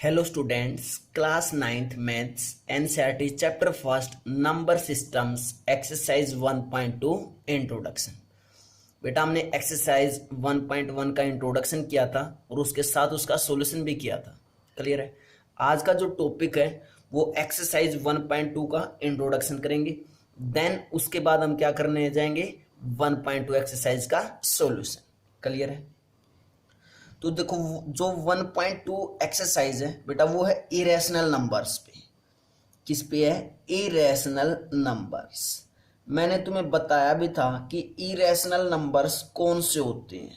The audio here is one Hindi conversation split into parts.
Hello students, class ninth maths NCERT chapter first number systems exercise 1.2 introduction. बेटा हमने एक्सरसाइज 1.1 का इंट्रोडक्शन किया था और उसके साथ उसका सॉल्यूशन भी किया था। क्लियर है। आज का जो टॉपिक है वो एक्सरसाइज 1.2 का इंट्रोडक्शन करेंगे। देन उसके बाद हम क्या करने जाएंगे, 1.2 एक्सरसाइज का सॉल्यूशन। क्लियर है। तो देखो जो 1.2 एक्सरसाइज है बेटा वो है इरेशनल नंबर्स पे। किस पे है? Irrational numbers. मैंने तुम्हें बताया भी था कि इरेशनल नंबर्स कौन से होते हैं,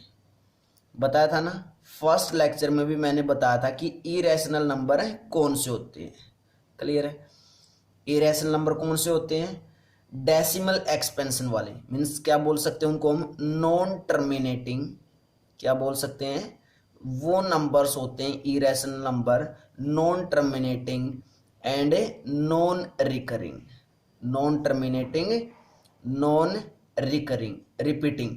बताया था ना। फर्स्ट लेक्चर में भी मैंने बताया था कि इरेशनल नंबर है कौन से होते हैं। क्लियर है। इरेशनल नंबर कौन से होते हैं? डेसिमल एक्सपेंशन वाले, मीन्स क्या बोल सकते हैं उनको हम? Non terminating. क्या बोल सकते हैं? वो नंबर्स होते हैं irrational number non terminating and non recurring. Non terminating, non recurring, repeating,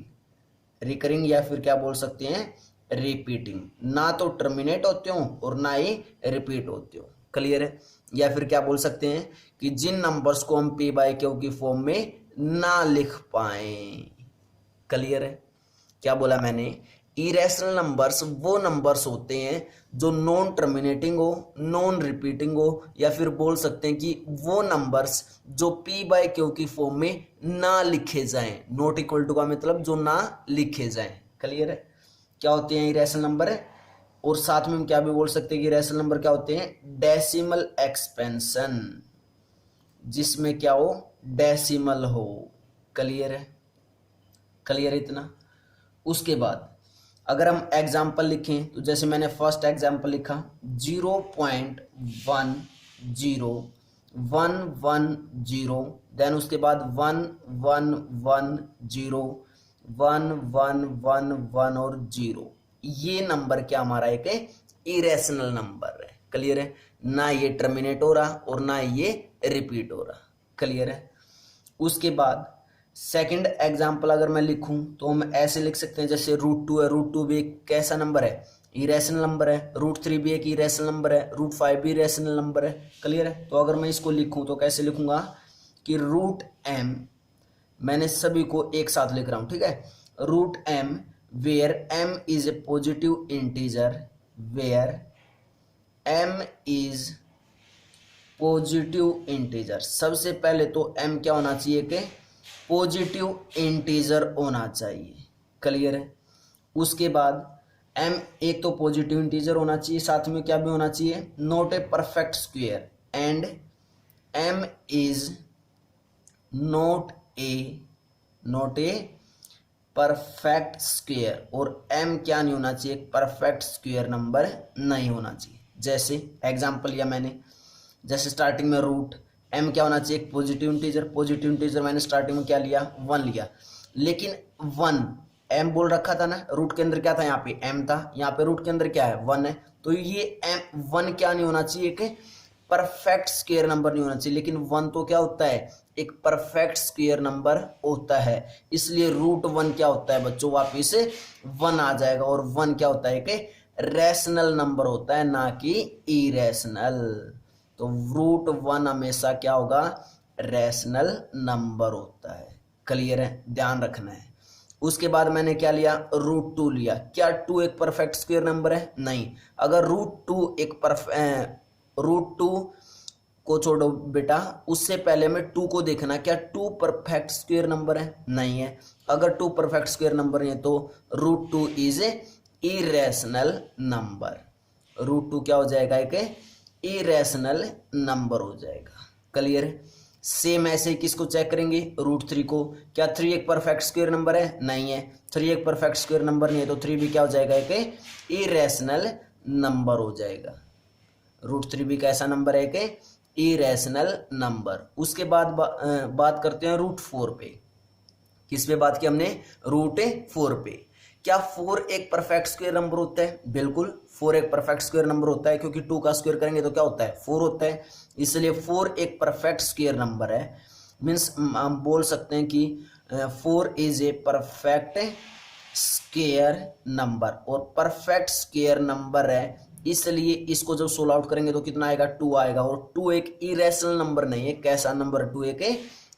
recurring या फिर क्या बोल सकते हैं? रिपीटिंग। ना तो टर्मिनेट होते हो और ना ही रिपीट होते हो। क्लियर है। या फिर क्या बोल सकते हैं कि जिन नंबर्स को हम पी बाई क्यू की फॉर्म में ना लिख पाए। क्लियर है। क्या बोला मैंने? इरेशनल नंबर्स वो नंबर्स होते हैं जो नॉन टर्मिनेटिंग हो, नॉन रिपीटिंग हो, या फिर बोल सकते हैं कि वो नंबर्स जो पी बाय क्यू की फॉर्म में ना लिखे जाएं। नॉट इक्वल टू का मतलब जो ना लिखे जाएं। क्लियर है। क्या होते हैं इरेशनल नंबर है। और साथ में हम क्या भी बोल सकते हैं कि इरेशनल नंबर क्या होते हैं? डेसिमल एक्सपेंशन, जिसमें क्या हो? डेसिमल हो। क्लियर है। क्लियर है इतना। उसके बाद अगर हम एग्जाम्पल लिखें तो जैसे मैंने फर्स्ट एग्जाम्पल लिखा 0.10 देन उसके बाद 1110 1111 और 0। ये नंबर क्या हमारा एक इरेशनल नंबर है। क्लियर है। ना ये टर्मिनेट हो रहा और ना ये रिपीट हो रहा। क्लियर है। उसके बाद सेकंड एग्जाम्पल अगर मैं लिखूं तो हम ऐसे लिख सकते हैं जैसे √2 है। √2 भी एक कैसा नंबर है? इरेशनल नंबर है। √3 भी एक इरेशनल नंबर है। √5 भी इरेशनल नंबर है। क्लियर है। तो अगर मैं इसको लिखूं तो कैसे लिखूंगा कि √m, मैंने सभी को एक साथ लिख रहा हूं, ठीक है। √m where m is a positive integer, where m is positive integer. सबसे पहले तो m क्या होना चाहिए कि पॉजिटिव इंटीजर होना चाहिए। क्लियर है। उसके बाद m एक तो पॉजिटिव इंटीजर होना चाहिए, साथ में क्या भी होना चाहिए? Not a perfect square, and m is not a perfect square. और m क्या नहीं होना चाहिए? परफेक्ट स्क्वायर नंबर नहीं होना चाहिए। जैसे एग्जांपल लिया मैंने, जैसे स्टार्टिंग में रूट m क्या होना चाहिए? एक पॉजिटिव इंटीजर। पॉजिटिव इंटीजर मैंने स्टार्टिंग में क्या लिया? 1 लिया। लेकिन 1 m बोल रखा था ना, रूट के अंदर क्या था? यहाँ पे m था, यहाँ पे रूट के अंदर क्या है? 1 है। तो ये m 1 क्या नहीं होना चाहिए? कि परफेक्ट स्क्वायर नंबर नहीं होना चाहिए। लेकिन 1 तो क्या होता है? एक परफेक्ट स्क्वायर नंबर होता है। इसलिए √1 क्या होता है बच्चों? वापिस 1 आ जाएगा। और 1 क्या होता है? कि रैशनल नंबर होता है, ना कि इरेशनल। तो √1 हमेशा क्या होगा? रैशनल नंबर होता है। क्लियर है। ध्यान रखना है। उसके बाद मैंने क्या लिया? √2 लिया। क्या 2 एक परफेक्ट स्क्वायर नंबर है? नहीं। अगर √2 को छोड़ो बेटा, उससे पहले में 2 को देखना, क्या 2 परफेक्ट स्क्वायर नंबर है? नहीं है। अगर 2 परफेक्ट स्क्वायर नंबर है तो √2 इज ए इरेशनल नंबर। √2 क्या हो जाएगा? एक इरेशनल नंबर हो जाएगा। क्लियर है। सेम ऐसे ही किसको चेक करेंगे? √3 को। क्या 3 एक परफेक्ट स्क्वायर नंबर है? नहीं है। 3 एक परफेक्ट स्क्वायर नंबर नहीं है तो 3 भी क्या हो जाएगा? एक इरेशनल नंबर हो जाएगा। √3 भी कैसा नंबर है? कि इरेशनल नंबर। उसके बाद बात करते हैं √4 पे। किस पे बात की हमने? √4 पे। क्या 4 एक परफेक्ट स्क्वायर नंबर होता है? बिल्कुल 4 एक परफेक्ट स्क्वायर नंबर होता है, क्योंकि 2 का स्क्वायर करेंगे तो क्या होता है? 4 होता है। इसलिए 4 एक परफेक्ट स्क्वायर नंबर है। मीन्स हम बोल सकते हैं कि 4 is a perfect square number. और परफेक्ट स्क्वायर नंबर है इसलिए इसको जब सोल्व आउट करेंगे तो कितना आएगा, 2 आएगा। और 2 एक इरेशनल नंबर नहीं है। कैसा नंबर, 2 एक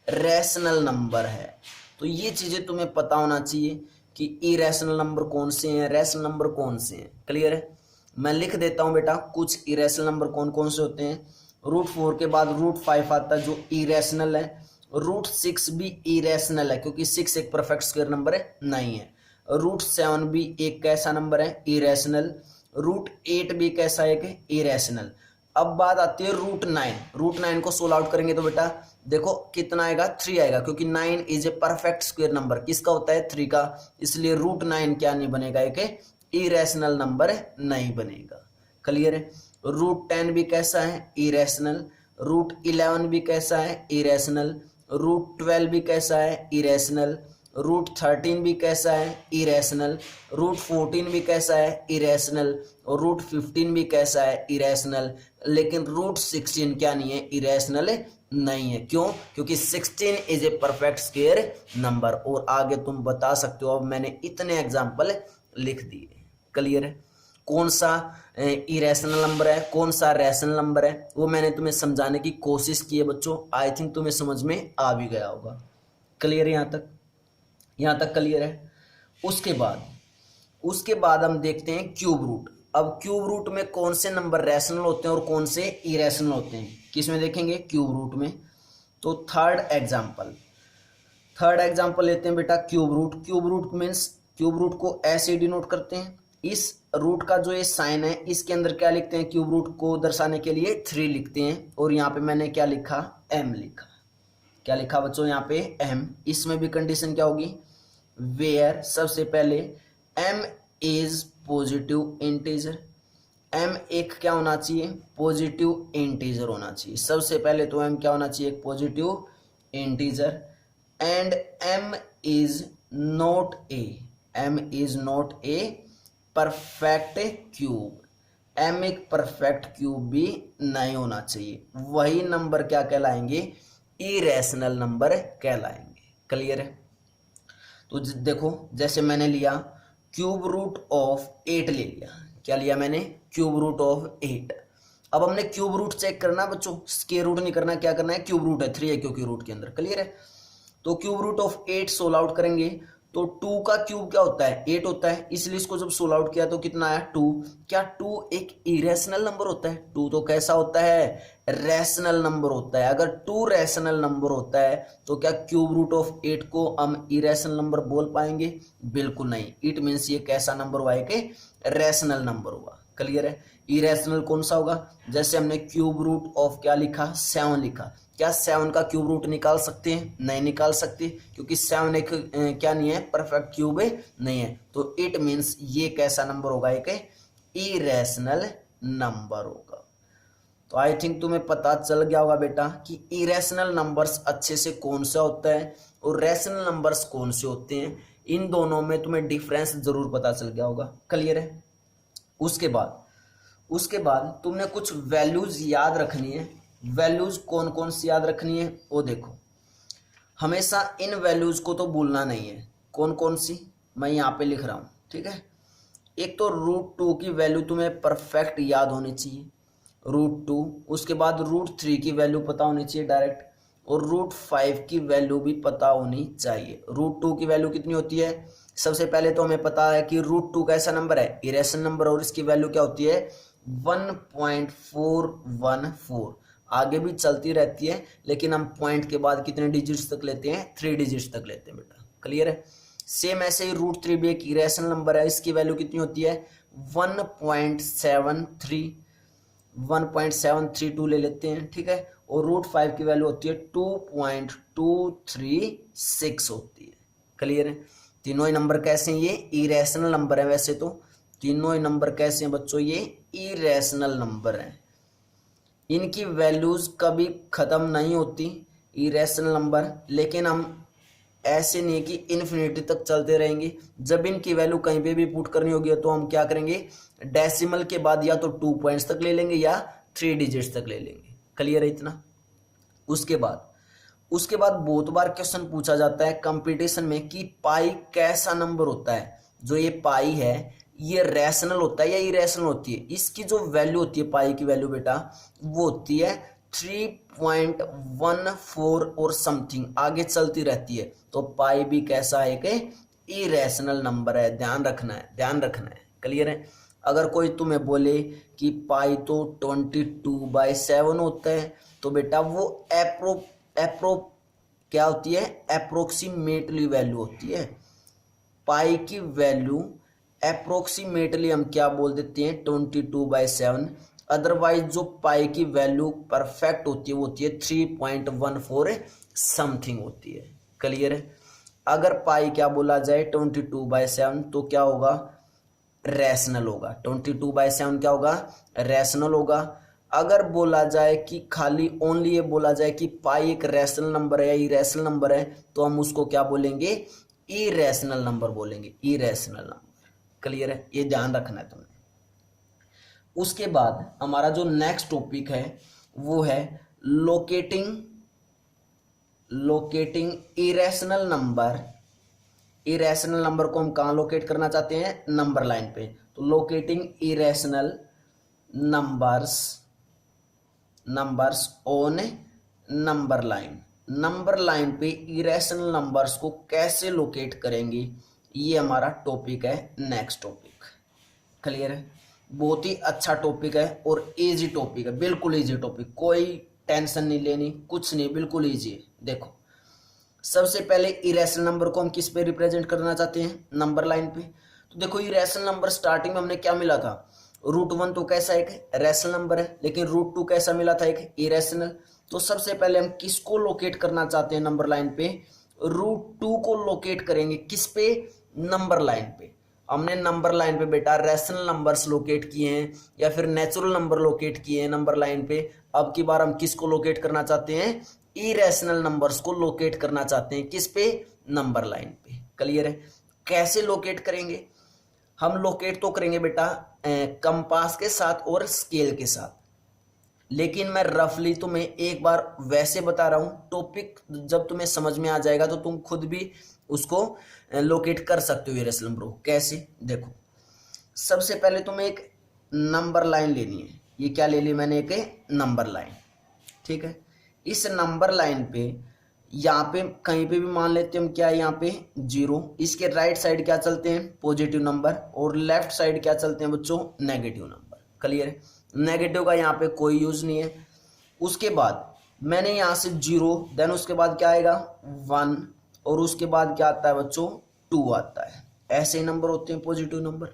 रैशनल नंबर है। तो ये चीजें तुम्हें पता होना चाहिए कि इरेशनल नंबर कौन से हैं, रैशनल नंबर कौन से हैं। क्लियर है। मैं लिख देता हूं बेटा कुछ इरेशनल नंबर कौन कौन से होते हैं। √4 के बाद √5 आता है जो इरेशनल है। √6 भी इरेशनल है क्योंकि 6 एक परफेक्ट स्क्वायर नंबर है नहीं है। √7 भी एक कैसा नंबर है, इरेशनल। √8 भी कैसा है कि इरेशनल। अब बात आती है √9। √9 को सोल्व आउट करेंगे तो बेटा देखो कितना आएगा, 3 आएगा क्योंकि 9 is a perfect square number. किसका होता है, 3 का। इसलिए √9 क्या नहीं बनेगा, एक इरेशनल नंबर नहीं बनेगा। क्लियर है। √10 भी कैसा है, इरेशनल। √11 भी कैसा है, इरेशनल। √12 भी कैसा है, इरेशनल। √13 भी कैसा है, इरेशनल। √14 भी कैसा है, इरेशनल। और √15 भी कैसा है, इरेशनल। लेकिन √16 क्या नहीं है, इरेशनल नहीं है। क्यों, क्योंकि 16 is a perfect square number. और आगे तुम बता सकते हो, अब मैंने इतने एग्जाम्पल लिख दिए। क्लियर है। कौन सा इरेशनल नंबर है, कौन सा रैशनल नंबर है, वो मैंने तुम्हें समझाने की कोशिश की है बच्चों। आई थिंक तुम्हें समझ में आ भी गया होगा। क्लियर है, यहाँ तक क्लियर है। उसके बाद हम देखते हैं क्यूब रूट। अब क्यूब रूट में कौन से नंबर रैशनल होते हैं और कौन से इरेशनल होते हैं, किस में देखेंगे, क्यूब रूट में। तो थर्ड एग्जाम्पल लेते हैं बेटा, cube root. Cube root means, cube root को ऐसे डिनोट करते हैं। इस रूट का जो ये साइन है इसके अंदर क्या लिखते हैं, क्यूब रूट को दर्शाने के लिए 3 लिखते हैं। और यहाँ पे मैंने क्या लिखा, m लिखा। क्या लिखा बच्चों, यहाँ पे m। इसमें भी कंडीशन क्या होगी, वेयर सबसे पहले m is positive integer. m एक क्या होना चाहिए, पॉजिटिव इंटीजर होना चाहिए। सबसे पहले तो m क्या होना चाहिए, एक positive integer. And m is not a perfect cube. m एक परफेक्ट क्यूब भी नहीं होना चाहिए। वही नंबर क्या कहलाएंगे, इरेशनल नंबर कहलाएंगे। क्लियर है। तो देखो जैसे मैंने लिया क्यूब रूट ऑफ 8 ले लिया। क्या लिया मैंने, क्यूब रूट ऑफ 8। अब हमने क्यूब रूट चेक करना बच्चों, स्क्वायर रूट नहीं करना। क्या करना है, क्यूब रूट है, 3 है क्योंकि रूट के अंदर। क्लियर है। तो cube root of 8 solve out करेंगे तो 2 का क्यूब क्या होता है, 8 होता है। इसलिए इसको जब सोल्व आउट किया तो कितना आया, 2। क्या 2 एक इरेशनल नंबर होता है, 2 तो कैसा होता है, रैशनल नंबर होता है। अगर 2 रैशनल नंबर होता है तो क्या क्यूब रूट ऑफ 8 को हम इरेशनल नंबर बोल पाएंगे, बिल्कुल नहीं। इट मीन्स ये कैसा नंबर हुआ है कि रैशनल नंबर हुआ। क्लियर है। इरेशनल कौन सा होगा, जैसे हमने क्यूब रूट ऑफ क्या लिखा, 7 लिखा। क्या 7 का क्यूब रूट निकाल सकते हैं, नहीं निकाल सकते क्योंकि 7 एक क्या नहीं है, परफेक्ट क्यूब नहीं है। तो इट मीन्स ये कैसा नंबर होगा, एक इरेशनल नंबर होगा। तो आई थिंक तुम्हें पता चल गया होगा बेटा कि इरेशनल नंबर्स अच्छे से कौन सा होता है और रैशनल नंबर्स कौन से होते हैं। इन दोनों में तुम्हें डिफरेंस जरूर पता चल गया होगा। क्लियर है। उसके बाद तुमने कुछ वैल्यूज याद रखनी है। वैल्यूज कौन कौन सी याद रखनी है वो देखो। हमेशा इन वैल्यूज को तो भूलना नहीं है। कौन कौन सी, मैं यहाँ पे लिख रहा हूँ, ठीक है। एक तो √2 की वैल्यू तुम्हें परफेक्ट याद होनी चाहिए, √2। उसके बाद √3 की वैल्यू पता होनी चाहिए डायरेक्ट, और √5 की वैल्यू भी पता होनी चाहिए। √2 की वैल्यू कितनी होती है, सबसे पहले तो हमें पता है कि √2 कैसा नंबर है, इरेशनल नंबर, और इसकी वैल्यू क्या होती है, 1.414। आगे भी चलती रहती है लेकिन हम पॉइंट के बाद कितने डिजिट्स तक लेते हैं, 3 डिजिट्स तक लेते हैं बेटा। क्लियर है। सेम ऐसे ही √3 भी एक इरेशनल नंबर है। इसकी वैल्यू कितनी होती है, 1.732 ले लेते हैं, ठीक है। और √5 की वैल्यू होती है 2.236 होती है। क्लियर है। तीनों ही नंबर कैसे हैं, ये इरेशनल नंबर है। वैसे तो तीनों ही नंबर कैसे हैं बच्चों, ये इरेशनल नंबर हैं। इनकी वैल्यूज कभी खत्म नहीं होती, इरेशनल नंबर। लेकिन हम ऐसे नहीं कि इन्फिनिटी तक चलते रहेंगे। जब इनकी वैल्यू कहीं पे भी पुट करनी होगी तो हम क्या करेंगे, डेसिमल के बाद या तो 2 पॉइंट्स तक ले लेंगे या 3 डिजिट्स तक ले लेंगे। क्लियर है इतना। उसके बाद बहुत बार क्वेश्चन पूछा जाता है कंपटीशन में कि पाई कैसा नंबर होता है। जो ये पाई है ये रैशनल होता है या इरेशनल होती है, इसकी जो वैल्यू होती है पाई की वैल्यू बेटा वो होती है 3.14 और समथिंग आगे चलती रहती है। तो पाई भी कैसा है कि इरेशनल नंबर है, ध्यान रखना है, ध्यान रखना है। क्लियर है। अगर कोई तुम्हें बोले कि पाई तो 22/7 होता है तो बेटा वो एप्रो क्या होती है, अप्रोक्सीमेटली वैल्यू होती है। पाई की वैल्यू अप्रोक्सीमेटली हम क्या बोल देते हैं 22/7। अदरवाइज जो पाई की वैल्यू परफेक्ट होती है वो होती है 3.14 समथिंग होती है। क्लियर है। अगर पाई क्या बोला जाए 22/7 तो क्या होगा, रैशनल होगा। 22/7 क्या होगा, रैशनल होगा। अगर बोला जाए कि खाली ओनली ये बोला जाए कि पाई एक रैशनल नंबर है या इरेशनल नंबर है तो हम उसको क्या बोलेंगे, इरेशनल नंबर बोलेंगे, इरेशनल नंबर। क्लियर है, ये ध्यान रखना है तुमने। उसके बाद हमारा जो नेक्स्ट टॉपिक है वो है locating irrational number. Irrational number को हम कहाँ लोकेट करना चाहते हैं, नंबर लाइन पे। तो locating irrational numbers on number line. Number line पे इरेशनल नंबर्स को कैसे लोकेट करेंगे, ये हमारा टॉपिक है, नेक्स्ट टॉपिक। क्लियर है। बहुत ही अच्छा टॉपिक है और इजी टॉपिक है, बिल्कुल इजी टॉपिक, कोई टेंशन नहीं लेनी, कुछ नहीं, बिल्कुल इजी है। देखो सबसे पहले इरेशनल नंबर को हम किस पे रिप्रेजेंट करना चाहते हैं, नंबर लाइन पे। तो देखो इरेशनल नंबर स्टार्टिंग में हमने क्या मिला था, √1 तो कैसा एक रैशनल नंबर है, लेकिन √2 कैसा मिला था, एक इरेशनल। तो सबसे पहले हम किसको लोकेट करना चाहते हैं नंबर लाइन पे, √2 को लोकेट करेंगे। किस पे, नंबर लाइन पे। हमने नंबर लाइन पे बेटा रैशनल नंबर्स लोकेट किए हैं या फिर नेचुरल नंबर लोकेट किए हैं नंबर लाइन पे। अब की बार हम किसको लोकेट करना चाहते हैं, इरेशनल नंबर्स को लोकेट करना चाहते हैं, किस पे, नंबर लाइन पे। क्लियर है। कैसे लोकेट करेंगे, हम लोकेट तो करेंगे बेटा कंपास के साथ और स्केल के साथ, लेकिन मैं रफली तुम्हें एक बार वैसे बता रहा हूं। टॉपिक जब तुम्हें समझ में आ जाएगा तो तुम खुद भी उसको लोकेट कर सकते हो इरेशनल नंबर को। कैसे, देखो सबसे पहले तुम्हें एक नंबर लाइन लेनी है। ये क्या ले ली मैंने, एक नंबर लाइन। ठीक है। इस नंबर लाइन पे यहाँ पे कहीं पे भी मान लेते हैं हम क्या है, यहाँ पे 0। इसके राइट साइड क्या चलते हैं, पॉजिटिव नंबर, और लेफ्ट साइड क्या चलते हैं बच्चों, नेगेटिव नंबर। क्लियर है। नेगेटिव का यहाँ पे कोई यूज नहीं है। उसके बाद मैंने यहाँ से 0, देन उसके बाद क्या आएगा 1, और उसके बाद क्या आता है बच्चों 2 आता है। ऐसे ही नंबर होते हैं positive number.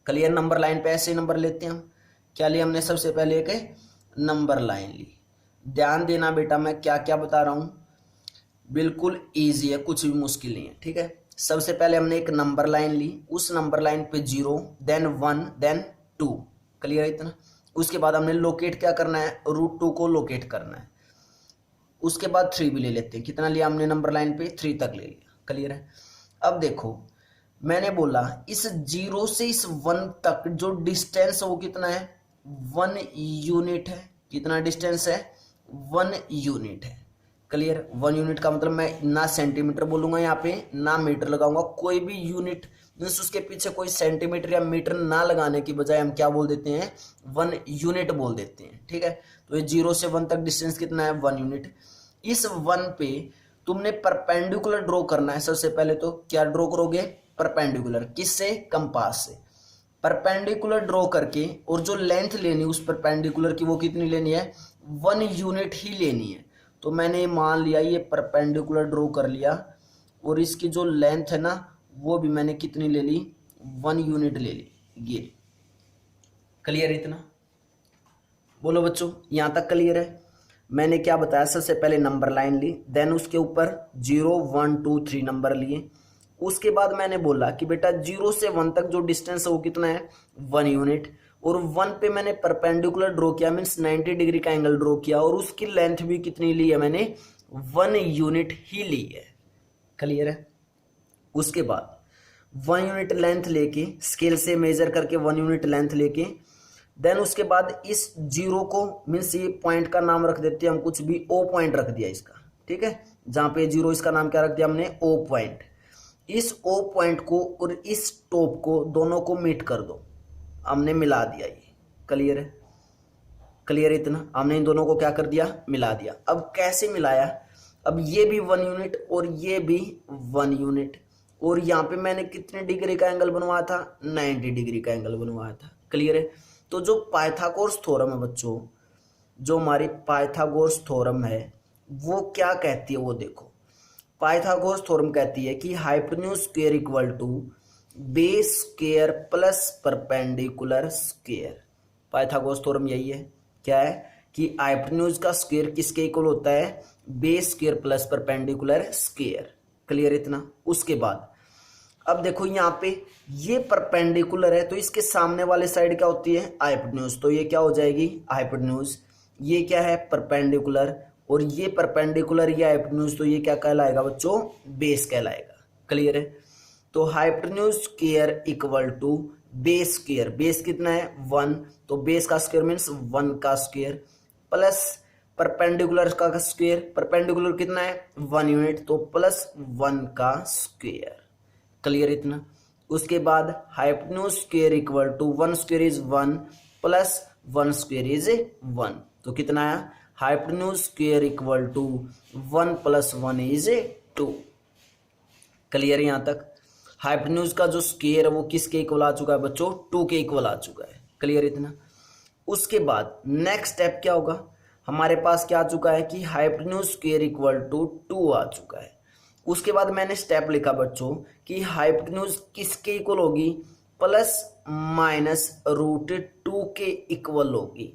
Clear. Number line पे ऐसे ही नंबर लेते हैं हम। क्या लिया हमने, सबसे पहले एक नंबर लाइन ली। ध्यान देना बेटा मैं क्या क्या बता रहा हूं, बिल्कुल इजी है, कुछ भी मुश्किल नहीं है। ठीक है। सबसे पहले हमने एक नंबर लाइन ली, उस नंबर लाइन पे 0, देन 1, देन 2। क्लियर है इतना। उसके बाद हमने लोकेट क्या करना है, √2 को लोकेट करना है। उसके बाद 3 भी ले लेते हैं। कितना लिया हमने नंबर लाइन पे, 3 तक ले लिया। क्लियर है। अब देखो मैंने बोला इस 0 से इस 1 तक जो डिस्टेंस है वो कितना है, 1 यूनिट है। कितना डिस्टेंस है, 1 यूनिट है। क्लियर। 1 यूनिट का मतलब मैं ना सेंटीमीटर बोलूंगा यहाँ पे ना मीटर लगाऊंगा, कोई भी यूनिट मीन्स उसके पीछे कोई सेंटीमीटर या मीटर ना लगाने की बजाय हम क्या बोल देते हैं, 1 यूनिट बोल देते हैं। ठीक है। तो ये 0 से 1 तक डिस्टेंस कितना है, 1 यूनिट। इस 1 पे तुमने परपेंडिकुलर ड्रॉ करना है। सबसे पहले तो क्या ड्रॉ करोगे, परपेंडिकुलर। किससे, कंपास से। परपेंडिकुलर ड्रॉ करके और जो लेंथ लेनी उस परपेंडिकुलर की वो कितनी लेनी है, 1 यूनिट ही लेनी है। तो मैंने मान लिया ये परपेंडिकुलर ड्रॉ कर लिया और इसकी जो लेंथ है ना वो भी मैंने कितनी ले ली, 1 यूनिट ले ली। ये क्लियर इतना, बोलो बच्चों यहां तक क्लियर है। मैंने क्या बताया, सबसे पहले नंबर लाइन ली, देन उसके ऊपर 0, 1, 2, 3 नंबर लिए। उसके बाद मैंने बोला कि बेटा 0 से 1 तक जो डिस्टेंस है वो कितना है, 1 यूनिट। और 1 पे मैंने परपेंडिकुलर ड्रॉ किया, मीन्स 90 डिग्री का एंगल ड्रॉ किया, और उसकी लेंथ भी कितनी ली है मैंने, 1 यूनिट ही ली है। क्लियर है। उसके बाद 1 यूनिट लेंथ लेके स्केल से मेजर करके 1 यूनिट लेंथ लेके देन उसके बाद इस 0 को मीन्स ये पॉइंट का नाम रख देते हैं हम, कुछ भी O पॉइंट रख दिया इसका। ठीक है। जहां पे 0 इसका नाम क्या रख दिया हमने, O पॉइंट। इस ओ पॉइंट को और इस टॉप को दोनों को मीट कर दो। हमने मिला दिया, ये क्लियर है, क्लियर इतना, हमने इन दोनों को क्या कर दिया, मिला दिया। अब कैसे मिलाया, अब ये भी 1 यूनिट और ये भी 1 यूनिट, और यहाँ पे मैंने कितने डिग्री का एंगल बनवाया था, 90 डिग्री का एंगल बनवाया था, क्लियर है। तो जो पाइथागोरस थ्योरम है बच्चों, जो हमारी पाइथागोरस थ्योरम है वो क्या कहती है, वो देखो। पाइथागोरस थ्योरम कहती है कि hypotenuse square equal to base square plus perpendicular square. Pythagoras theorem यही है, क्या है कि हाइपोटेन्यूज का स्क्वायर किसके इक्वल होता है, base square plus perpendicular square, clear इतना। उसके बाद अब देखो यहाँ पे ये परपेंडिकुलर है तो इसके सामने वाले साइड क्या होती है, हाइपोटेन्यूज, तो ये क्या हो जाएगी हाइपोटेन्यूज। ये क्या है, परपेंडिकुलर, और ये परपेंडिकुलर ये हाइपोटेन्यूज, तो ये क्या कहलाएगा बच्चों, बेस कहलाएगा, क्लियर है। तो hypotenuse square equal to base square, base कितना है 1, तो बेस का स्क्वायर मीन्स 1 का स्क्वायर, प्लस परपेंडिकुलर का स्क्वायर, परपेंडिकुलर कितना है 1 यूनिट, तो प्लस 1 का स्क्वायर, क्लियर इतना। उसके बाद hypotenuse square equal to 1 square is 1 plus 1 square is 1, तो कितना आया, hypotenuse square equal to 1 plus 1 is 2, clear है यहाँ तक। हाइपोटेन्यूज का जो स्क्वायर है वो किसके इक्वल आ चुका है बच्चों, 2 के इक्वल आ चुका है, क्लियर इतना। उसके बाद नेक्स्ट स्टेप क्या होगा, हमारे पास क्या आ चुका है कि हाइपोटेन्यूज स्क्वायर इक्वल टू 2 आ चुका है। उसके बाद मैंने स्टेप लिखा बच्चों कि हाइपोटेन्यूज किसके इक्वल होगी, प्लस माइनस रूट 2 के इक्वल होगी,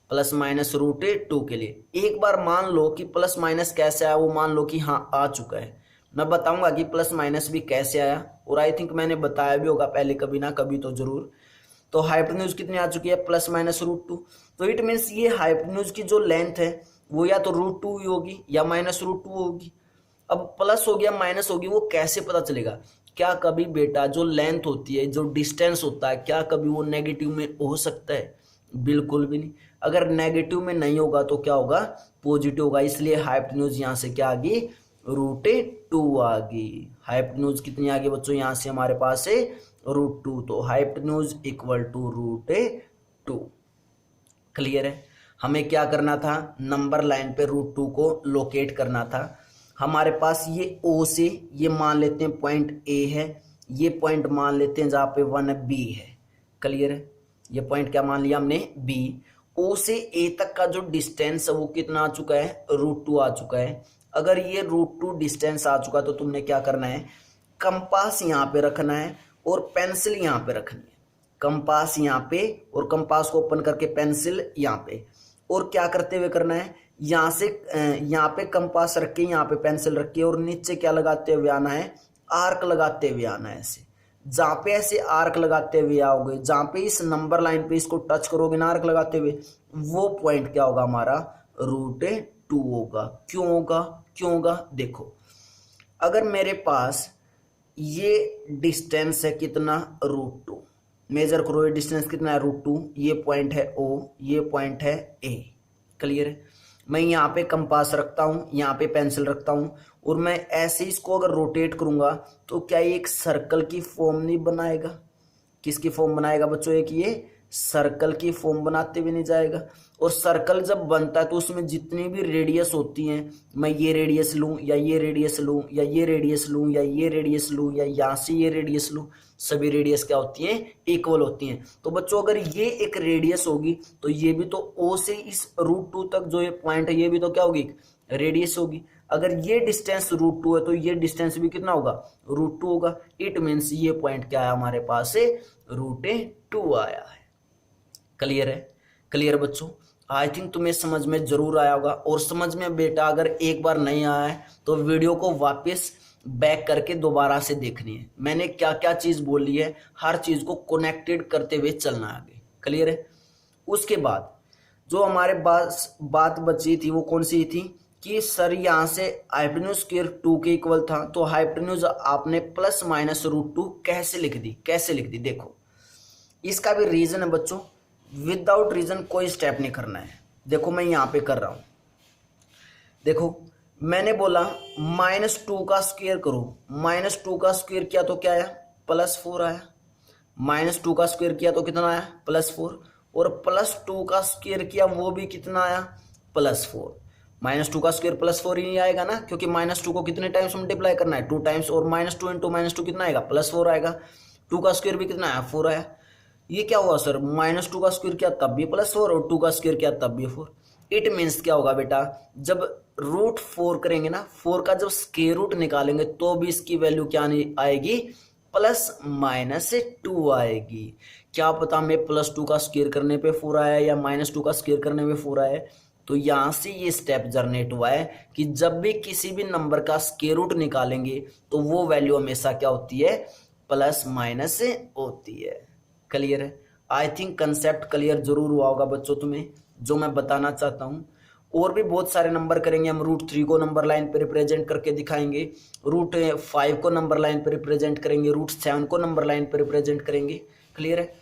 प्लस माइनस रूट 2 के लिए। एक बार मान लो कि प्लस माइनस कैसे आया, वो मान लो कि हाँ आ चुका है। मैं बताऊंगा कि प्लस माइनस भी कैसे आया, और आई थिंक मैंने बताया भी होगा पहले कभी ना कभी तो जरूर। तो हाइपोटेन्यूज कितनी आ चुकी है, प्लस माइनस रूट 2, तो इट मीन्स ये हाइपोटेन्यूज की जो लेंथ है वो या तो रूट 2 होगी या माइनस रूट 2 होगी। अब प्लस हो गया माइनस होगी, वो कैसे पता चलेगा, क्या कभी बेटा जो लेंथ होती है, जो डिस्टेंस होता है, क्या कभी वो नेगेटिव में हो सकता है, बिल्कुल भी नहीं। अगर नेगेटिव में नहीं होगा तो क्या होगा, पॉजिटिव होगा, इसलिए हाइपोटेन्यूज यहाँ से क्या आ गई, रूट 2 आ गई। हाइपोटेन्यूज कितनी आ गई बच्चों, यहाँ से हमारे पास है रूट 2, तो hypotenuse equal to root 2, clear है। हमें क्या करना था, नंबर लाइन पे रूट 2 को लोकेट करना था। हमारे पास ये ओ से ये मान लेते हैं पॉइंट ए है, ये पॉइंट मान लेते हैं जहाँ पे 1 बी है, क्लियर है। ये पॉइंट क्या मान लिया हमने, बी। ओ से ए तक का जो डिस्टेंस है वो कितना आ चुका है, रूट 2 आ चुका है। अगर ये रूट 2 डिस्टेंस आ चुका तो तुमने क्या करना है, कंपास यहाँ पे रखना है और पेंसिल यहाँ पे रखनी है। कंपास यहाँ पे और कंपास को ओपन करके पेंसिल यहाँ पे, और क्या करते हुए करना है, यहाँ से यहाँ पे कंपास रख के यहाँ पे पेंसिल रख के और नीचे क्या लगाते हुए आना है, आर्क लगाते हुए आना है ऐसे। जहाँ पे ऐसे आर्क लगाते हुए आओगे, जहाँ पे इस नंबर लाइन पे इसको टच करोगे ना आर्क लगाते हुए, वो पॉइंट क्या होगा हमारा, रूट 2 होगा। क्यों होगा, क्यों होगा, देखो अगर मेरे पास ये डिस्टेंस है कितना, रूट 2, मेजर करो ये डिस्टेंस कितना है, रूट 2, ये पॉइंट है ओ, ये पॉइंट है ए, क्लियर है। मैं यहाँ पे कंपास रखता हूँ, यहाँ पे पेंसिल रखता हूँ, और मैं ऐसे इसको अगर रोटेट करूंगा तो क्या ये एक सर्कल की फॉर्म नहीं बनाएगा, किसकी फॉर्म बनाएगा बच्चों, एक ये सर्कल की फॉर्म बनाते हुए नहीं जाएगा। और सर्कल जब बनता है तो उसमें जितनी भी रेडियस होती हैं, मैं ये रेडियस लूँ या ये रेडियस लूँ या ये रेडियस लूँ या ये रेडियस लूँ या यहाँ से ये रेडियस लूँ, सभी रेडियस क्या होती हैं, इक्वल होती हैं। तो बच्चों अगर ये एक रेडियस होगी तो ये भी तो ओ से इस रूट 2 तक जो ये पॉइंट है ये भी तो क्या होगी, रेडियस होगी। अगर ये डिस्टेंस रूट 2 है तो ये डिस्टेंस भी कितना होगा, रूट 2 होगा। इट मीन्स ये पॉइंट क्या है हमारे पास से, रूट 2 आया है, क्लियर है। क्लियर बच्चों, आई थिंक तुम्हें समझ में जरूर आया होगा। और समझ में बेटा अगर एक बार नहीं आया है तो वीडियो को वापस बैक करके दोबारा से देखनी है, मैंने क्या क्या चीज बोली है, हर चीज को कनेक्टेड करते हुए चलना है आगे, क्लियर है। उसके बाद जो हमारे पास बात बची थी वो कौन सी थी कि सर यहाँ से हाइपोटेन्यूज स्क्वायर 2 के इक्वल था, तो हाइपोटेन्यूज आपने प्लस माइनस रूट 2 कैसे लिख दी, कैसे लिख दी। देखो इसका भी रीजन है बच्चों, विदाउट रीजन कोई स्टेप नहीं करना है। देखो मैं यहाँ पे कर रहा हूँ, देखो मैंने बोला -2 का स्क्वायर करो, -2 का स्क्वायर किया तो क्या आया, +4 आया। -2 का स्क्वायर किया तो कितना आया, +4। और +2 का स्क्वायर किया वो भी कितना आया, +4। -2 का स्क्वायर +4 ही आएगा ना, क्योंकि -2 को कितने टाइम्स मल्टीप्लाई करना है, 2 टाइम्स। और -2 इंटू -2 कितना आएगा, +4 आएगा। 2 का स्क्वायर भी कितना आया, 4 आया। ये क्या हुआ सर, -2 का स्क्वायर किया तब भी +4 और 2 का स्क्वायर किया तब भी 4। इट मीन्स क्या होगा बेटा, जब √4 करेंगे ना, 4 का जब स्क्वायर रूट निकालेंगे तो भी इसकी वैल्यू क्या आएगी, ±2 आएगी। क्या पता मैं +2 का स्क्वायर करने पे 4 आया या -2 का स्क्वायर करने में 4 आया। तो यहां से ये स्टेप जनरेट हुआ है कि जब भी किसी भी नंबर का स्क्वायर रूट निकालेंगे तो वो वैल्यू हमेशा क्या होती है, ± होती है। क्लियर है? आई थिंक कंसेप्ट क्लियर जरूर हुआ होगा बच्चों तुम्हें, जो मैं बताना चाहता हूं। और भी बहुत सारे नंबर करेंगे हम। √3 को नंबर लाइन पे रिप्रेजेंट करके दिखाएंगे, √5 को नंबर लाइन पे रिप्रेजेंट करेंगे, √7 को नंबर लाइन पे रिप्रेजेंट करेंगे। क्लियर है?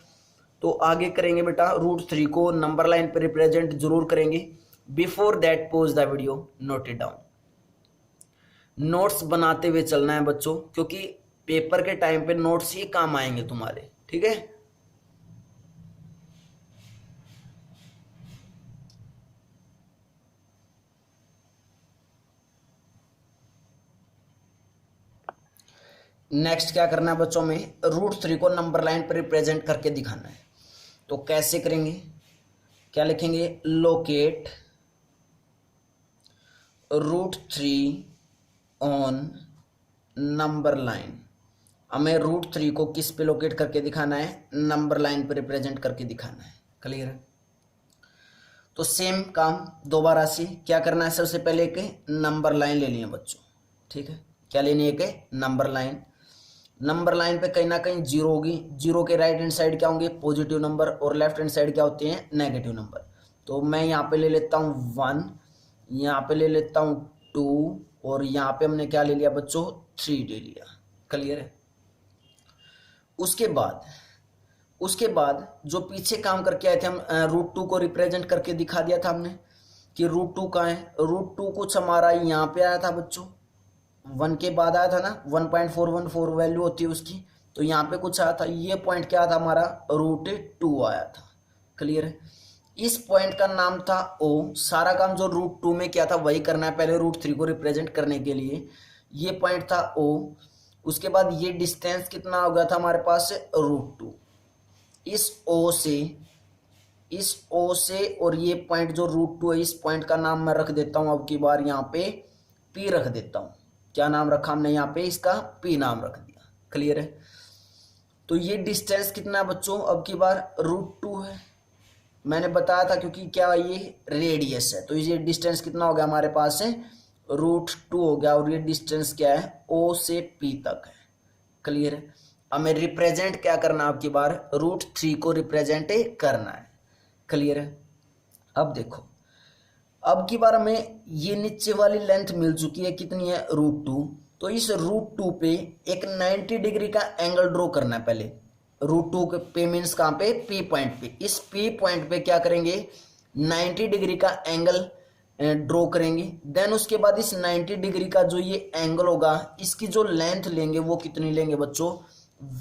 तो आगे करेंगे बेटा, √3 को नंबर लाइन पे रिप्रेजेंट जरूर करेंगे। Before that pause the video, note it down. Notes बनाते हुए चलना है बच्चों, क्योंकि पेपर के टाइम पे नोट्स ही काम आएंगे तुम्हारे। ठीक है? नेक्स्ट क्या करना है बच्चों में, √3 को नंबर लाइन पर रिप्रेजेंट करके दिखाना है। तो कैसे करेंगे, क्या लिखेंगे, लोकेट √3 ऑन नंबर लाइन। हमें √3 को किस पे लोकेट करके दिखाना है, नंबर लाइन पे रिप्रेजेंट करके दिखाना है। क्लियर है? तो सेम काम दोबारा से क्या करना है, सबसे पहले एक नंबर लाइन ले लिए बच्चों। ठीक है? क्या लेनी है, एक नंबर लाइन। नंबर लाइन पे कहीं ना कहीं 0 होगी, 0 के राइट हैंड साइड क्या होंगे, पॉजिटिव नंबर, और लेफ्ट हैंड साइड क्या होते हैं, नेगेटिव नंबर। तो मैं यहाँ पे ले लेता हूँ 1, यहाँ पे ले लेता हूँ 2, और यहाँ पे हमने क्या ले लिया बच्चों, 3 ले लिया। क्लियर है? उसके बाद जो पीछे काम करके आए थे हम, √2 को रिप्रेजेंट करके दिखा दिया था हमने कि √2 कहाँ है। √2 कुछ हमारा यहाँ पे आया था बच्चों, 1 के बाद आया था ना, 1.414 वैल्यू होती है उसकी। तो यहाँ पे कुछ आया था, ये पॉइंट क्या था हमारा, √2 आया था। क्लियर है? इस पॉइंट का नाम था O। सारा काम जो √2 में किया था वही करना है पहले √3 को रिप्रेजेंट करने के लिए। ये पॉइंट था O। उसके बाद ये डिस्टेंस कितना हो गया था हमारे पास, √2। इस O से और ये पॉइंट जो √2 है, इस पॉइंट का नाम मैं रख देता हूं अब की बार यहाँ पे P रख देता हूं। क्या नाम रखा हमने यहाँ पे, इसका P नाम रख दिया। क्लियर है? तो ये डिस्टेंस कितना है बच्चों, अब की बार √2 है। मैंने बताया था क्योंकि क्या ये रेडियस है, तो ये डिस्टेंस कितना हो गया हमारे पास है, √2 हो गया। और ये डिस्टेंस क्या है, O से P तक है। क्लियर है? हमें रिप्रेजेंट क्या करना है, अब की बार √3 को रिप्रेजेंट करना है। क्लियर है? अब देखो, अब की बार हमें ये नीचे वाली लेंथ मिल चुकी है, कितनी है, √2। तो इस √2 पे एक 90 डिग्री का एंगल ड्रॉ करना है पहले। √2 पे मीन्स कहाँ पे, P पॉइंट पे। इस P पॉइंट पे क्या करेंगे, 90 डिग्री का एंगल ड्रॉ करेंगे। देन उसके बाद इस 90 डिग्री का जो ये एंगल होगा, इसकी जो लेंथ लेंगे वो कितनी लेंगे बच्चों,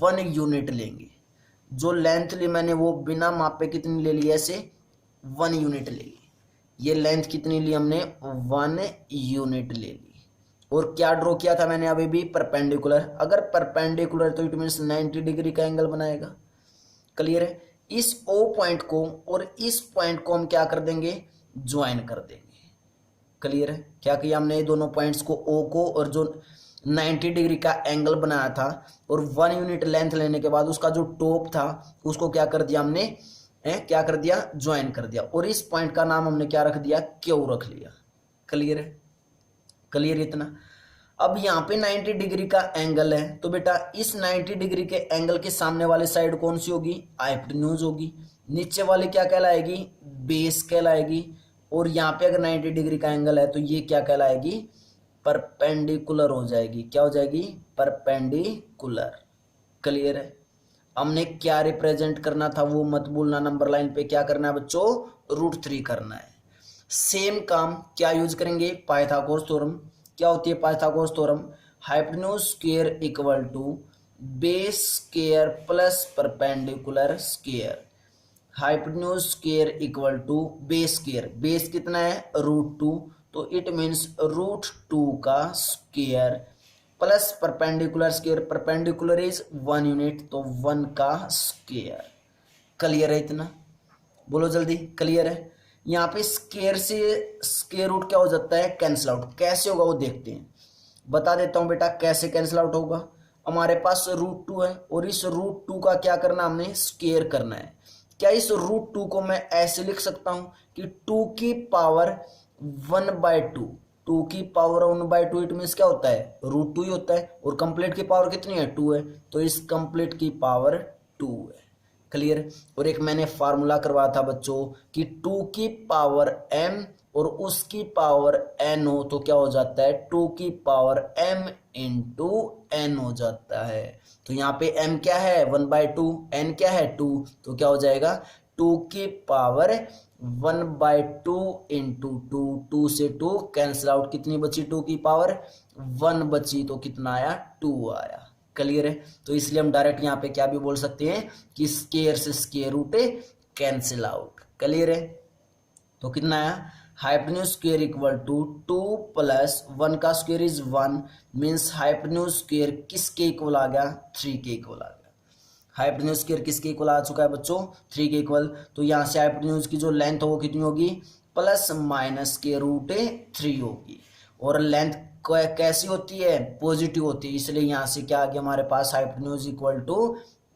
1 यूनिट लेंगे। जो लेंथ ली मैंने वो बिना मापे कितनी ले ली, ऐसे 1 यूनिट ले ली। ये लेंथ कितनी ली हमने, 1 यूनिट ले ली। और क्या ड्रॉ किया था मैंने अभी भी, परपेंडिकुलर। अगर परपेंडिकुलर तो इट मीन्स 90 डिग्री का एंगल बनाएगा। क्लियर है? इस O पॉइंट को और इस पॉइंट को हम क्या कर देंगे, ज्वाइन कर देंगे। क्लियर है? क्या किया हमने, दोनों पॉइंट्स को, O को और जो 90 डिग्री का एंगल बनाया था और 1 यूनिट लेंथ लेने के बाद उसका जो टॉप था उसको क्या कर दिया हमने, क्या कर दिया, ज्वाइन कर दिया। और इस पॉइंट का नाम हमने क्या रख दिया, Q रख लिया। क्लियर है? क्लियर इतना? अब यहाँ पे 90 डिग्री का एंगल है, तो बेटा इस 90 डिग्री के एंगल के सामने वाले साइड कौन सी होगी, हाइपोटेन्यूज होगी। नीचे वाली क्या कहलाएगी, बेस कहलाएगी। और यहाँ पे अगर 90 डिग्री का एंगल है तो ये क्या कहलाएगी, परपेंडिकुलर हो जाएगी। क्या हो जाएगी, परपेंडिकुलर। क्लियर है? हमने क्या रिप्रेजेंट करना था वो मत भूलना, नंबर लाइन पे क्या करना है बच्चों, √3 करना है। सेम काम क्या यूज करेंगे, पाइथागोरस थ्योरम। क्या होती है Pythagoras theorem, hypotenuse square equal to base square plus perpendicular square. Hypotenuse square equal to base square, base कितना है √2, तो इट मीन्स √2 का square plus perpendicular square, perpendicular is 1 unit तो 1 का स्क्वायर। क्लियर है इतना, बोलो जल्दी क्लियर है। यहाँ पे स्क्वायर से स्क्वायर रूट क्या हो जाता है, कैंसिल आउट। कैसे होगा वो देखते हैं, बता देता हूँ बेटा कैसे कैंसिल आउट होगा। हमारे पास √2 है और इस √2 का क्या करना हमने, स्क्वायर करना है। क्या इस √2 को मैं ऐसे लिख सकता हूँ कि 2 की पावर 1/2, 2 की पावर 1/2 इट मीन्स क्या होता है √2 ही होता है, और कंप्लीट की पावर कितनी है 2 है, तो इस कंप्लीट की पावर 2 है। क्लियर। और एक मैंने फार्मूला करवाया था बच्चों कि 2 की पावर m और उसकी पावर n हो तो क्या हो जाता है 2 की पावर m इंटू n हो जाता है। तो यहाँ पे m क्या है 1/2, n क्या है 2, तो क्या हो जाएगा 2 की पावर 1/2 इंटू 2, 2 से 2 कैंसिल आउट, कितनी बची 2 की पावर 1 बची, तो कितना आया 2 आया। क्लियर है। तो इसलिए हम डायरेक्ट यहाँ पे क्या भी बोल सकते हैं कि स्क्वायर से square root cancel out. Clear है। तो कितना आया, hypotenuse square equal to 2 plus 1 का square is 1, means hypotenuse square किसके इक्वल आ गया, 3 के इक्वल आ गया। हाइपोटेन्यूज स्क्वायर किसके इक्वल आ चुका है बच्चों, 3 के इक्वल। तो यहाँ से हाइपोटेन्यूज की जो लेंथ हो वो कितनी होगी, प्लस माइनस के √3 होगी, और लेंथ कैसी होती है, पॉजिटिव होती है, इसलिए यहाँ से क्या आ गया हमारे पास हाइपोटेन्यूज इक्वल टू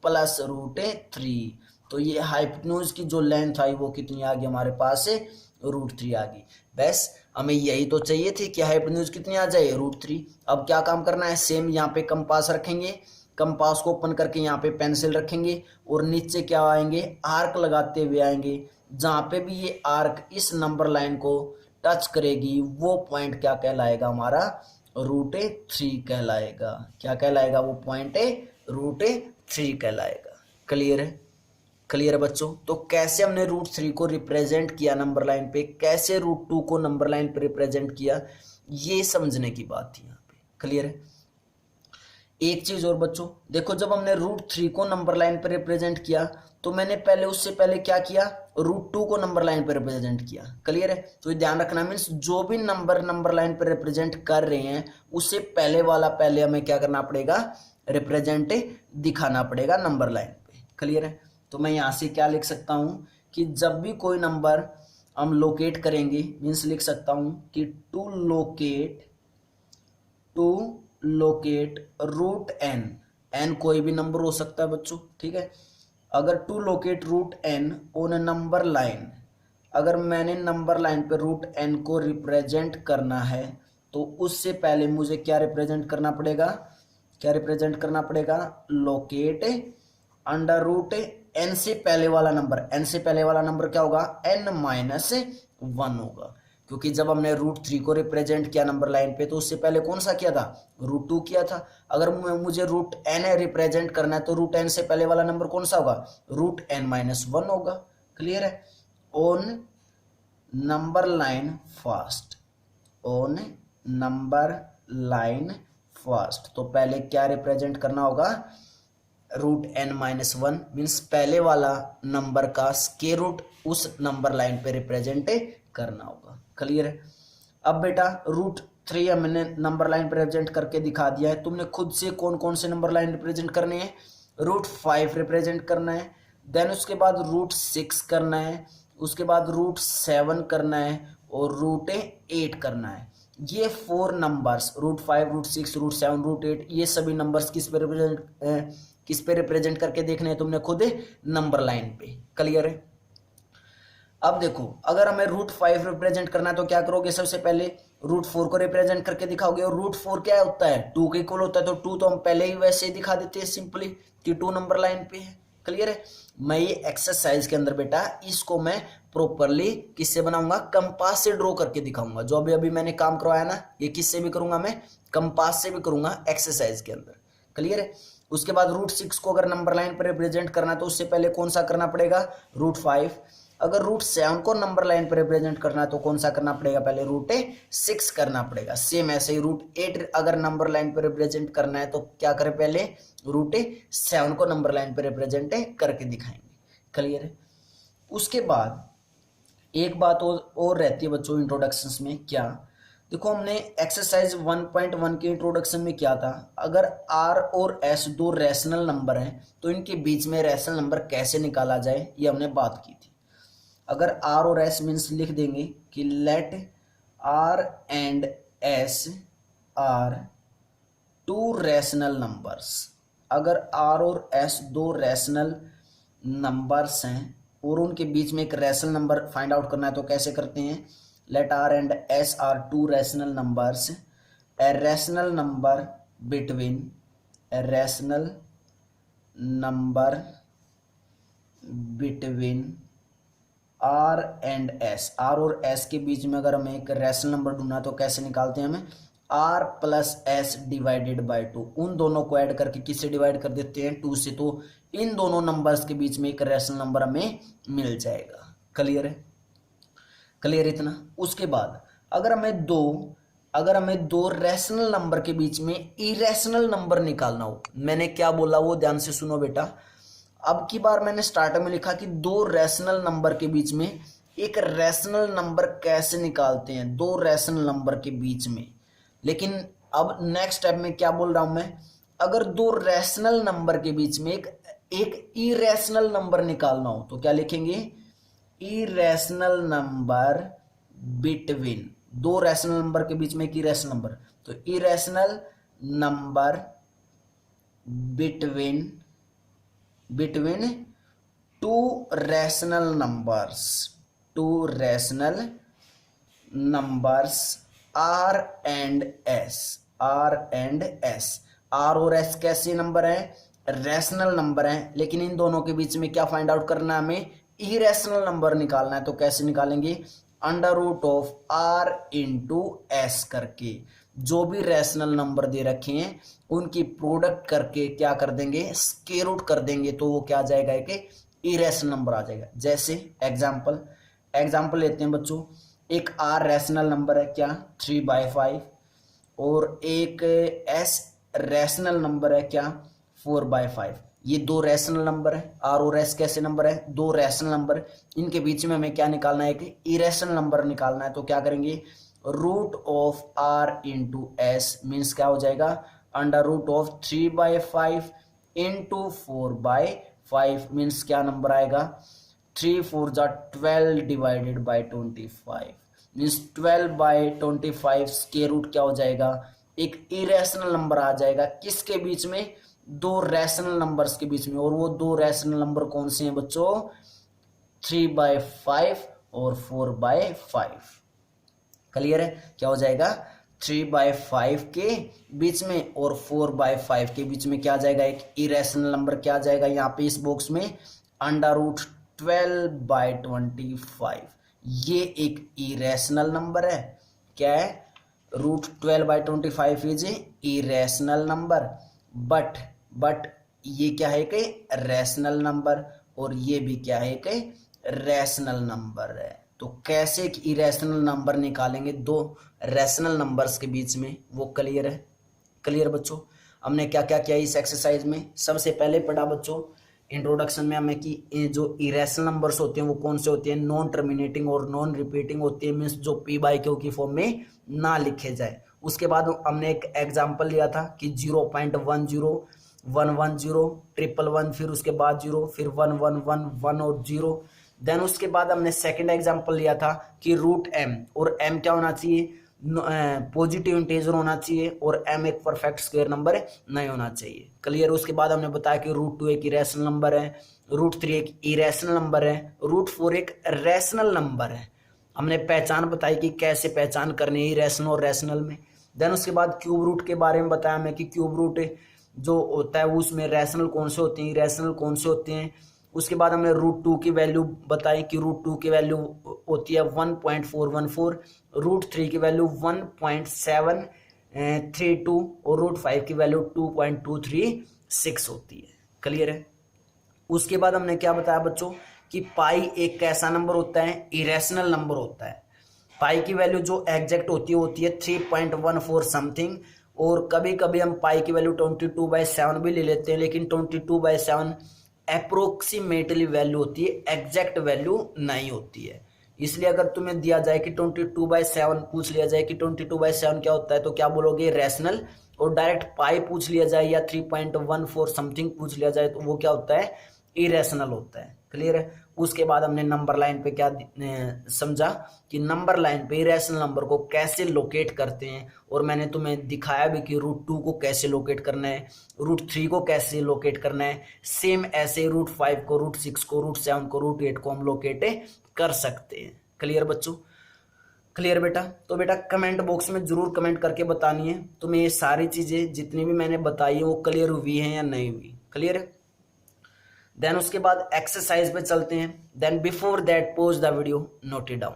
प्लस √3। तो ये हाइपोटेन्यूज की जो लेंथ आई वो कितनी आ गई हमारे पास √3 आ गई। बस हमें यही तो चाहिए थी कि हाइपोटेन्यूज कितनी आ जाए √3। अब क्या काम करना है, सेम यहाँ पे कंपास रखेंगे, कंपास को ओपन करके यहाँ पे पेंसिल रखेंगे और नीचे क्या आएंगे, आर्क लगाते हुए आएंगे। जहाँ पे भी ये आर्क इस नंबर लाइन को टच करेगी वो पॉइंट क्या कहलाएगा हमारा, √3 कहलाएगा। क्या कहलाएगा वो पॉइंट √3 कहलाएगा। क्लियर है, क्लियर है बच्चों। तो कैसे हमने √3 को रिप्रेजेंट किया नंबर लाइन पे, कैसे √2 को नंबर लाइन पे रिप्रेजेंट किया, ये समझने की बात थी यहाँ पे। क्लियर है। एक चीज और बच्चों देखो, जब हमने √3 को नंबर लाइन पर रिप्रेजेंट किया तो मैंने पहले उससे पहले क्या किया, √2 को नंबर लाइन पर रिप्रेजेंट किया। क्लियर है। तो ये ध्यान रखना, मीन्स जो भी नंबर लाइन पर रिप्रेजेंट कर रहे हैं उससे पहले वाला पहले हमें क्या करना पड़ेगा, रिप्रेजेंट दिखाना पड़ेगा नंबर लाइन पे। क्लियर है। तो मैं यहाँ से क्या लिख सकता हूँ कि जब भी कोई नंबर हम लोकेट करेंगे, मीन्स लिख सकता हूँ कि टू लोकेट √n, n कोई भी नंबर हो सकता है बच्चों, ठीक है। अगर to locate √n on number line, अगर मैंने नंबर लाइन पे √n को रिप्रेजेंट करना है तो उससे पहले मुझे क्या रिप्रेजेंट करना पड़ेगा, क्या रिप्रेजेंट करना पड़ेगा, लोकेट √n से पहले वाला नंबर, n से पहले वाला नंबर क्या होगा, n-1 होगा। क्योंकि जब हमने √3 को रिप्रेजेंट किया नंबर लाइन पे तो उससे पहले कौन सा किया था, √2 किया था। अगर मुझे √n रिप्रेजेंट करना है तो √n से पहले वाला नंबर कौन सा होगा, √n-1 होगा। क्लियर है। On number line first, on number line first, तो पहले क्या रिप्रेजेंट करना होगा, √n-1, मीन्स पहले वाला नंबर का स्क्वायर रूट उस नंबर लाइन पे रिप्रेजेंट करना होगा। क्लियर है। अब बेटा √3 हमने नंबर लाइन पे रिप्रेजेंट करके दिखा दिया है, तुमने खुद से कौन कौन से नंबर लाइन रिप्रेजेंट करने हैं, √5 रिप्रेजेंट करना है, देन उसके बाद √6 करना है, उसके बाद √7 करना है और √8 करना है। ये 4 नंबर्स √5, √6, √7, √8 ये सभी नंबर्स किस पे रिप्रेजेंट करके देखने हैं तुमने खुद नंबर लाइन पे। क्लियर है। अब देखो अगर हमें √5 रिप्रेजेंट करना है तो क्या करोगे, सबसे पहले √4 को रिप्रेजेंट करके दिखाओगे, और √4 क्या होता है 2 के इक्वल होता है, तो 2 तो हम पहले ही वैसे ही दिखा देते हैं सिंपली कि 2 नंबर लाइन पे है। क्लियर है। मैं ये एक्सरसाइज के अंदर बेटा इसको मैं प्रॉपरली किससे बनाऊंगा, कंपास से ड्रॉ करके दिखाऊंगा। जो अभी मैंने काम करवाया ना, ये किससे भी करूंगा, मैं कंपास से भी करूंगा एक्सरसाइज के अंदर। क्लियर है। उसके बाद √6 को अगर नंबर लाइन पर रिप्रेजेंट करना है तो उससे पहले कौन सा करना पड़ेगा, √5। अगर रूट 7 को नंबर लाइन पर रिप्रेजेंट करना है तो कौन सा करना पड़ेगा, पहले रूट 6 करना पड़ेगा। सेम ऐसे ही रूट 8 अगर नंबर लाइन पर रिप्रेजेंट करना है तो क्या करें, पहले रूट 7 को नंबर लाइन पर रिप्रेजेंट करके दिखाएंगे। क्लियर है। उसके बाद एक बात और रहती है बच्चों इंट्रोडक्शंस में, क्या देखो हमने एक्सरसाइज 1.1 के इंट्रोडक्शन में क्या था, अगर आर और एस दो रैशनल नंबर हैं तो इनके बीच में रैशनल नंबर कैसे निकाला जाए ये हमने बात की थी। अगर आर और एस मीन्स लिख देंगे कि let r and s are two rational numbers. अगर आर और एस दो रैशनल नंबर्स हैं और उनके बीच में एक रैशनल नंबर फाइंड आउट करना है तो कैसे करते हैं, let r and s are two rational numbers, a rational number between r and s, r और s के बीच में अगर हमें एक रैशनल नंबर ढूंढना तो कैसे निकालते हैं, हमें r plus S divided by 2, उन दोनों को ऐड करके किससे डिवाइड कर देते हैं, 2 से, तो इन दोनों नंबर्स के बीच में एक रैशनल नंबर हमें मिल जाएगा। क्लियर है, क्लियर इतना। उसके बाद अगर हमें दो रैशनल नंबर के बीच में इरेशनल नंबर निकालना हो, मैंने क्या बोला वो ध्यान से सुनो बेटा। अब की बार मैंने स्टार्टिंग में लिखा कि दो रैशनल नंबर के बीच में एक रैशनल नंबर कैसे निकालते हैं, दो रैशनल नंबर के बीच में। लेकिन अब नेक्स्ट स्टेप में क्या बोल रहा हूं मैं, अगर दो रैशनल नंबर के बीच में एक इरेशनल नंबर निकालना हो तो क्या लिखेंगे, इरेशनल नंबर बिटवीन, दो रैशनल नंबर के बीच में एक इरेशनल नंबर, तो irrational number between two rational numbers r and s. R और एस कैसे नंबर है, रैशनल नंबर है, लेकिन इन दोनों के बीच में क्या फाइंड आउट करना है, हमें इरेशनल नंबर निकालना है। तो कैसे निकालेंगे, under root of r into s करके जो भी रैशनल नंबर दे रखे हैं उनकी प्रोडक्ट करके क्या कर देंगे, स्क्वायर रूट कर देंगे, तो वो क्या आ जाएगा, एक इरेशनल नंबर आ जाएगा। जैसे एग्जाम्पल लेते हैं बच्चों, एक आर रैशनल नंबर है क्या, 3/5, और एक एस रैशनल नंबर है क्या, 4/5। ये दो रैशनल नंबर है, आर और एस कैसे नंबर है, दो रैशनल नंबर, इनके बीच में हमें क्या निकालना है, कि इरेशनल नंबर निकालना है। तो क्या करेंगे, root of r into s means क्या हो जाएगा, under root of 3/5 into 4/5 means क्या नंबर आएगा, 3 4 जा 12 divided by 25 means 12/25 square root क्या हो जाएगा, एक इरेशनल नंबर आ जाएगा। किसके बीच में, दो रैशनल नंबर्स के बीच में, और वो दो रैशनल नंबर कौन से हैं बच्चों, 3/5 और 4/5। क्लियर है, क्या हो जाएगा, 3/5 के बीच में और 4/5 के बीच में क्या आ जाएगा, एक इरेशनल नंबर क्या आ जाएगा, यहाँ पे इस बॉक्स में अंडर रूट 12/25। ये एक इरेशनल नंबर है, क्या है, root 12/25 is irrational number, but ये क्या है कि रैशनल नंबर, और ये भी क्या है कि रैशनल नंबर है। तो कैसे एक इरेशनल नंबर निकालेंगे दो रैशनल नंबर्स के बीच में, वो क्लियर है। क्लियर बच्चों, हमने क्या क्या किया इस एक्सरसाइज में, सबसे पहले पढ़ा बच्चों इंट्रोडक्शन में हमें कि जो इरेशनल नंबर्स होते हैं वो कौन से होते हैं, नॉन टर्मिनेटिंग और नॉन रिपीटिंग होती है, मीन्स जो p/q की फॉर्म में ना लिखे जाए। उसके बाद हमने एक एग्जाम्पल लिया था कि 0.10 110 111, फिर उसके बाद 0, फिर 1 और 0। देन उसके बाद हमने सेकंड एग्जांपल लिया था कि रूट m, और m क्या होना चाहिए, पॉजिटिव इंटीजर होना चाहिए, और m एक परफेक्ट स्क्वायर नंबर नहीं होना चाहिए। क्लियर। उसके बाद हमने बताया कि रूट 2 एक इरेशनल नंबर है, रूट 3 एक इरेशनल नंबर है, रूट 4 एक रैशनल नंबर है। हमने पहचान बताई कि कैसे पहचान करनी है इरेशनल और रैशनल में। देन उसके बाद क्यूब रूट के बारे में बताया हमें कि क्यूब रूट जो होता है उसमें रैशनल कौन से होते हैं, इरेशनल कौन से होते हैं। उसके बाद हमने रूट 2 की वैल्यू बताई कि रूट 2 की वैल्यू होती है 1.414, रूट 3 की वैल्यू 1.732 और रूट 5 की वैल्यू 2.236 होती है। क्लियर है। उसके बाद हमने क्या बताया बच्चों कि पाई एक कैसा नंबर होता है, इरेशनल नंबर होता है। पाई की वैल्यू जो एग्जैक्ट होती है 3.14 समथिंग, और कभी कभी हम पाई की वैल्यू 22/7 भी ले लेते हैं, लेकिन 22/7 अप्रोक्सीमेटली वैल्यू होती है, एग्जैक्ट वैल्यू नहीं होती है। इसलिए अगर तुम्हें दिया जाए कि 22/7 पूछ लिया जाए कि 22/7 क्या होता है, तो क्या बोलोगे, रैशनल। और डायरेक्ट पाई पूछ लिया जाए या 3.14 समथिंग पूछ लिया जाए, तो वो क्या होता है, इरेशनल होता है। क्लियर है। उसके बाद हमने नंबर लाइन पे क्या समझा कि नंबर लाइन पे इरेशनल नंबर को कैसे लोकेट करते हैं, और मैंने तुम्हें दिखाया भी कि √2 को कैसे लोकेट करना है, √3 को कैसे लोकेट करना है। सेम ऐसे √5 को, √6 को, √7 को, √8 को हम लोकेट कर सकते हैं। क्लियर बच्चों, क्लियर बेटा। तो बेटा कमेंट बॉक्स में जरूर कमेंट करके बतानी है तुम्हें ये सारी चीजें जितनी भी मैंने बताई है वो क्लियर हुई है या नहीं हुई। क्लियर है। देन उसके बाद एक्सरसाइज पे चलते हैं। Then before that pause the video, note it down.